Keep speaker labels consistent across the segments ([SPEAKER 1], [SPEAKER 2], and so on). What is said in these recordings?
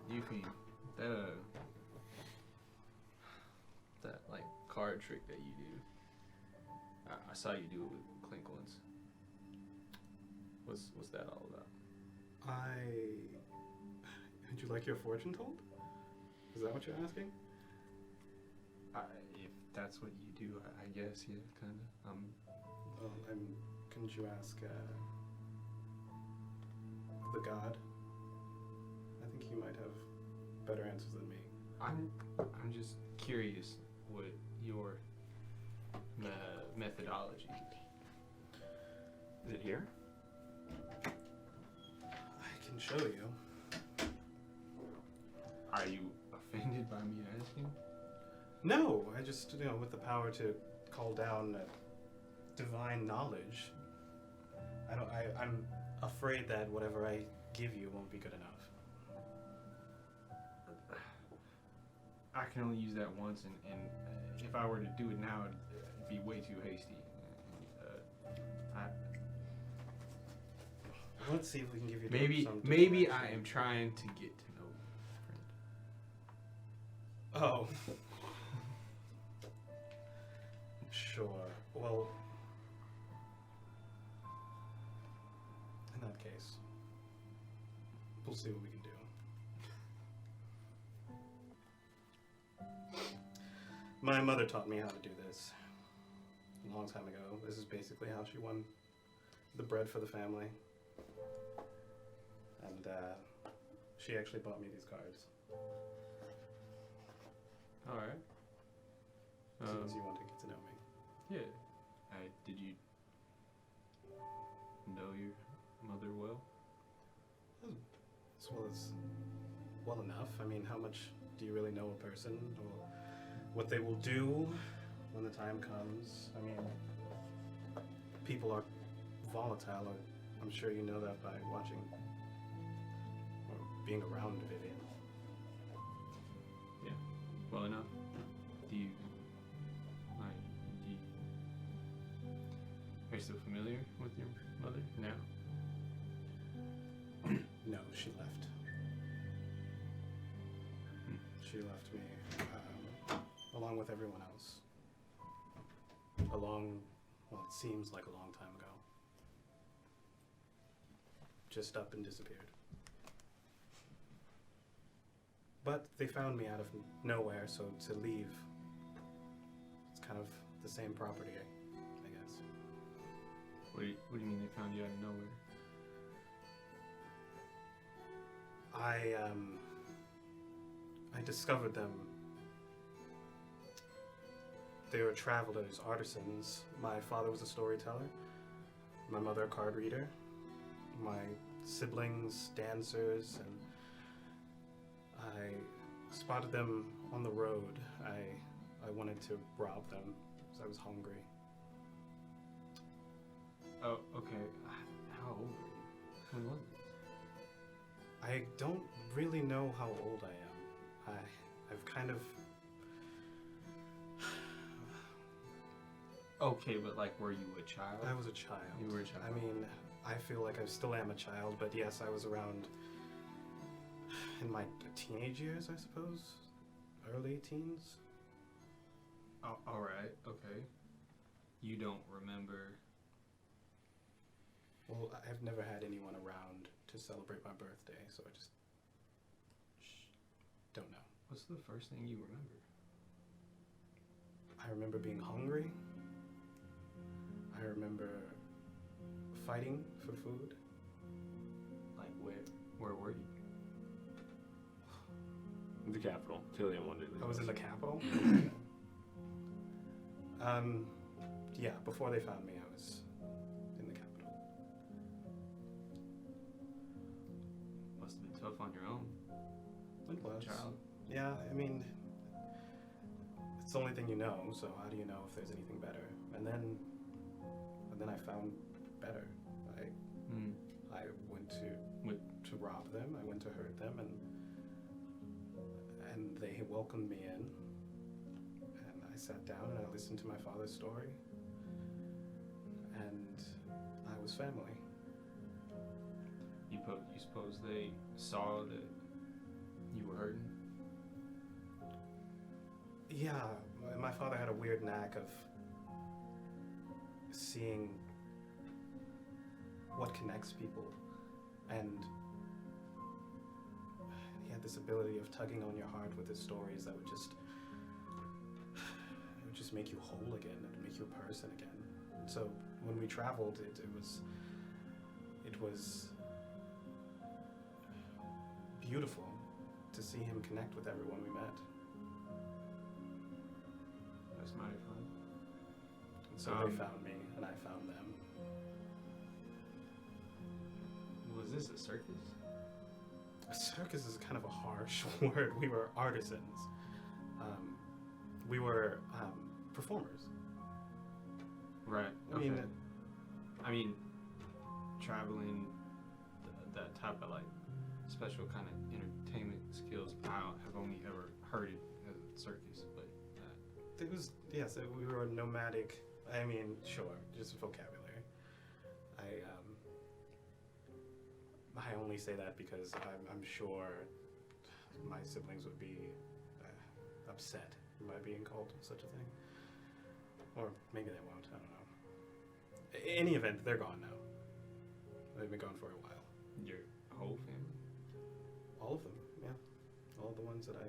[SPEAKER 1] Eupheme, that like card trick that you do. I saw you do it with Clink once. What's that all about?
[SPEAKER 2] Would you like your fortune told? Is that what you're asking?
[SPEAKER 1] If that's what you do, I guess, yeah, kind of.
[SPEAKER 2] Well, couldn't you ask the god? I think he might have better answers than me.
[SPEAKER 1] I'm just curious what your methodology is. Is it here?
[SPEAKER 2] I can show you.
[SPEAKER 1] Are you offended by me asking?
[SPEAKER 2] No, I just, with the power to call down divine knowledge, I'm afraid that whatever I give you won't be good enough.
[SPEAKER 1] I can only use that once, and if I were to do it now, it'd be way too hasty.
[SPEAKER 2] Let's see if we can give you
[SPEAKER 1] maybe I am trying to get to know a friend.
[SPEAKER 2] Oh. Sure. Well, in that case, we'll see what we can do. My mother taught me how to do this a long time ago. This is basically how she won the bread for the family. And she actually bought me these cards.
[SPEAKER 1] Alright.
[SPEAKER 2] Since you want to get to know me.
[SPEAKER 1] Yeah. Did you know your mother well?
[SPEAKER 2] As well enough. I mean, how much do you really know a person? Or what they will do when the time comes? I mean, people are volatile. I'm sure you know that by watching or being around Vivian.
[SPEAKER 1] Yeah. Well enough. Are you still familiar with your mother now?
[SPEAKER 2] No, she left. She left me along with everyone else. Well, it seems like a long time ago. Just up and disappeared. But they found me out of nowhere, so to leave, it's kind of the same property, I guess.
[SPEAKER 1] What do you mean they found you out of nowhere?
[SPEAKER 2] I discovered them. They were travelers, artisans. My father was a storyteller. My mother a card reader. My siblings dancers, and I spotted them on the road. I wanted to rob them because I was hungry.
[SPEAKER 1] Oh, okay. How old were you? When was this?
[SPEAKER 2] I don't really know how old I am. I've kind of...
[SPEAKER 1] Okay, but like, were you a child?
[SPEAKER 2] I was a child.
[SPEAKER 1] You were a child.
[SPEAKER 2] I mean, I feel like I still am a child, but yes, I was around in my teenage years, I suppose. Early teens.
[SPEAKER 1] Oh, alright, okay. You don't remember...
[SPEAKER 2] Well, I've never had anyone around to celebrate my birthday, so I just don't know.
[SPEAKER 1] What's the first thing you remember?
[SPEAKER 2] I remember being hungry. I remember fighting for food.
[SPEAKER 1] Like, where were you?
[SPEAKER 3] The capital. Tillian wondered.
[SPEAKER 2] I was in the capital. Yeah, before they found me, I was in the capital.
[SPEAKER 1] Must have been tough on your own.
[SPEAKER 2] It was.
[SPEAKER 1] Child.
[SPEAKER 2] Yeah, I mean, it's the only thing you know, so how do you know if there's anything better? And then I found better. I went to rob them, I went to hurt them, and they welcomed me in, and I sat down and I listened to my father's story, and I was family.
[SPEAKER 1] You suppose they saw that you
[SPEAKER 2] Yeah, my father had a weird knack of seeing what connects people, and he had this ability of tugging on your heart with his stories that would just make you whole again and make you a person again. So when we traveled, it was beautiful to see him connect with everyone we met.
[SPEAKER 1] That's mighty fun.
[SPEAKER 2] And so they found me, and I found them.
[SPEAKER 1] Was this a circus?
[SPEAKER 2] A circus is kind of a harsh word. We were artisans. We were performers.
[SPEAKER 1] Right.
[SPEAKER 2] I
[SPEAKER 1] I mean, traveling, that type of like special kind of entertainment skills, I have only ever heard it as a circus, but
[SPEAKER 2] it was, yes, we were nomadic. I mean, sure, just vocabulary. I only say that because I'm sure my siblings would be upset by being called such a thing. Or maybe they won't, I don't know. In any event, they're gone now. They've been gone for a while.
[SPEAKER 1] your whole family?
[SPEAKER 2] All of them, yeah. All the ones that I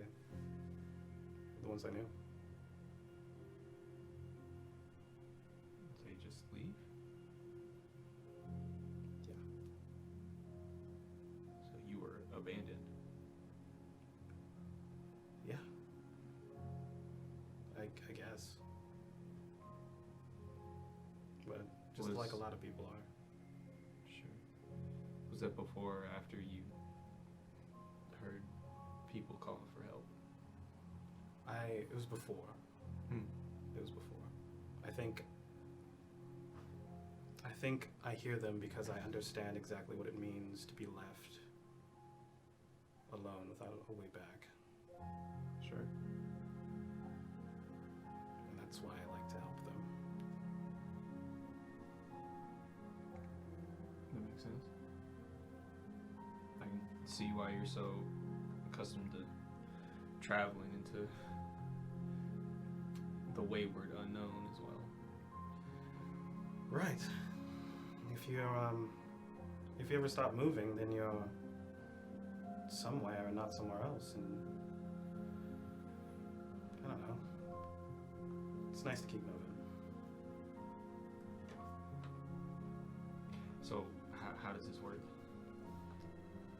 [SPEAKER 2] knew.
[SPEAKER 1] They just leave?
[SPEAKER 2] Yeah.
[SPEAKER 1] So you were abandoned?
[SPEAKER 2] Yeah. I guess. But just like a lot of people are.
[SPEAKER 1] Sure. Was that before or after you heard people calling for help?
[SPEAKER 2] It was before. It was before. I think I hear them because I understand exactly what it means to be left alone without a way back.
[SPEAKER 1] Sure.
[SPEAKER 2] And that's why I like to help them.
[SPEAKER 1] That makes sense. I can see why you're so accustomed to traveling into the wayward unknown as well.
[SPEAKER 2] Right. If you ever stop moving, then you're somewhere and not somewhere else, and I don't know. It's nice to keep moving.
[SPEAKER 1] So, how does this work?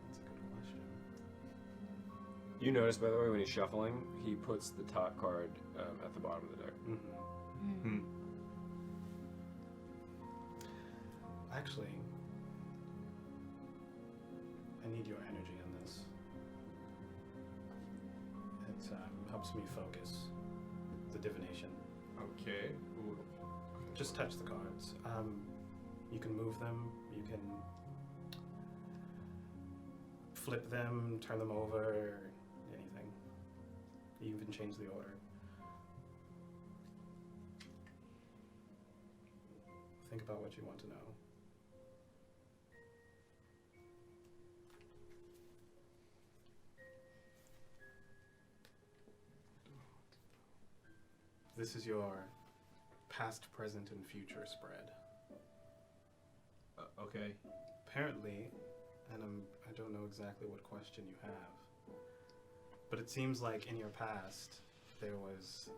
[SPEAKER 2] That's a good question.
[SPEAKER 3] You notice, by the way, when he's shuffling, he puts the top card at the bottom of the deck.
[SPEAKER 2] Mm-hmm. Actually, I need your energy in this. It helps me focus the divination.
[SPEAKER 1] Okay. Ooh.
[SPEAKER 2] Just touch the cards. You can move them, you can flip them, turn them over, anything. You even change the order. Think about what you want to know. This is your past, present, and future spread.
[SPEAKER 1] Okay.
[SPEAKER 2] Apparently, and I don't know exactly what question you have, but it seems like in your past there was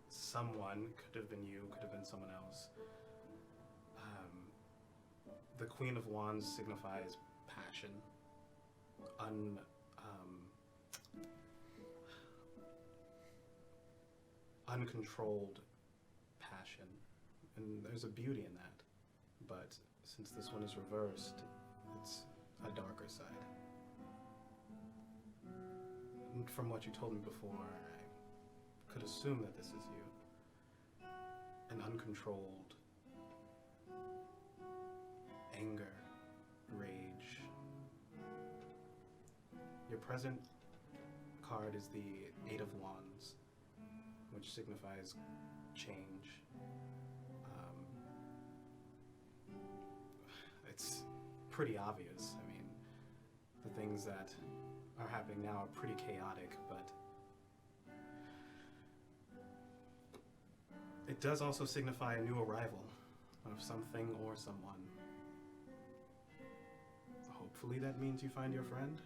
[SPEAKER 2] someone, could have been you, could have been someone else. The Queen of Wands signifies passion, uncontrolled passion, and there's a beauty in that. But since this one is reversed, it's a darker side. And from what you told me before, I could assume that this is you. An uncontrolled anger, rage. Your present card is the Eight of Wands, which signifies change. It's pretty obvious. I mean, the things that are happening now are pretty chaotic, but It does also signify a new arrival of something or someone. Hopefully that means you find your friend.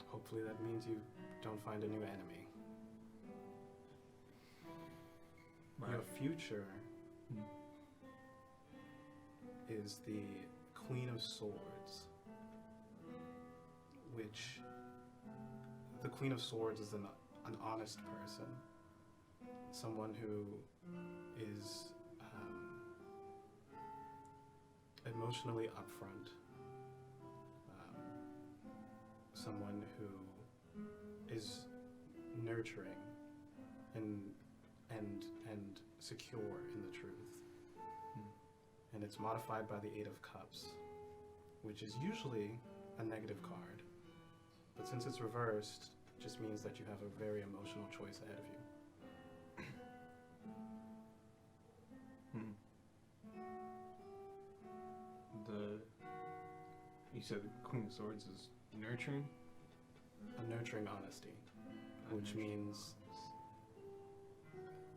[SPEAKER 2] Hopefully that means you don't find a new enemy.
[SPEAKER 1] Right.
[SPEAKER 2] Your future is the Queen of Swords, which the Queen of Swords is an honest person, someone who is emotionally upfront, someone who is nurturing and secure in the truth. And it's modified by the Eight of Cups, which is usually a negative card. But since it's reversed, it just means that you have a very emotional choice ahead of you.
[SPEAKER 1] You said the Queen of Swords is nurturing?
[SPEAKER 2] A nurturing honesty, which means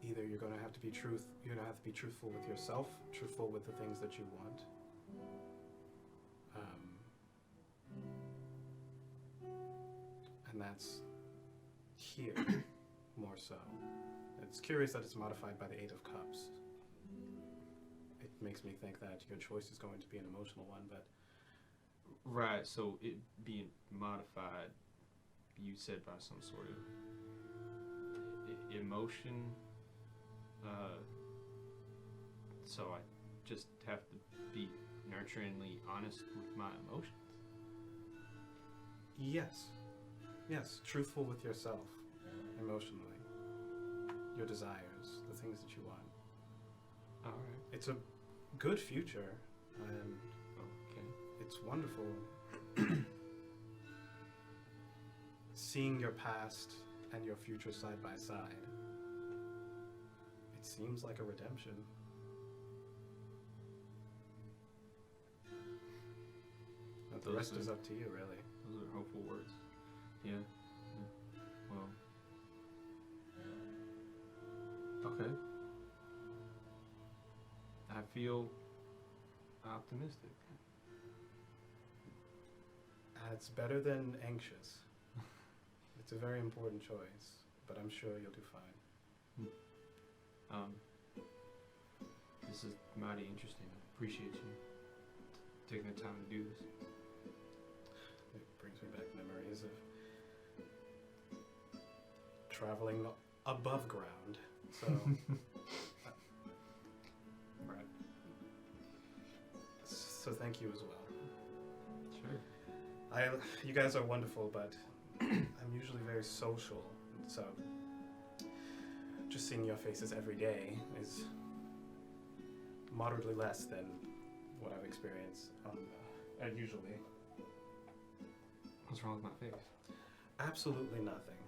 [SPEAKER 2] either you're going to have to be truthful with yourself, truthful with the things that you want. And that's here more so. It's curious that it's modified by the Eight of Cups. It makes me think that your choice is going to be an emotional one, but
[SPEAKER 1] right. So it being modified, you said by some sort of emotion. So I just have to be nurturingly honest with my emotions.
[SPEAKER 2] Yes, truthful with yourself, emotionally, your desires, the things that you want.
[SPEAKER 1] All right.
[SPEAKER 2] It's a good future, and
[SPEAKER 1] Okay.
[SPEAKER 2] it's wonderful seeing your past and your future side by side. It seems like a redemption. But the rest is up to you, really.
[SPEAKER 1] Those are hopeful words. Yeah. Well. Okay. I feel optimistic.
[SPEAKER 2] It's better than anxious. It's a very important choice, but I'm sure you'll do fine.
[SPEAKER 1] This is mighty interesting. I appreciate you taking the time to do this.
[SPEAKER 2] It brings me back memories of traveling above ground. So,
[SPEAKER 1] Right.
[SPEAKER 2] so thank you as well.
[SPEAKER 1] Sure.
[SPEAKER 2] You guys are wonderful, but I'm usually very social, so just seeing your faces every day is moderately less than what I've experienced usually.
[SPEAKER 1] What's wrong with my face?
[SPEAKER 2] Absolutely nothing.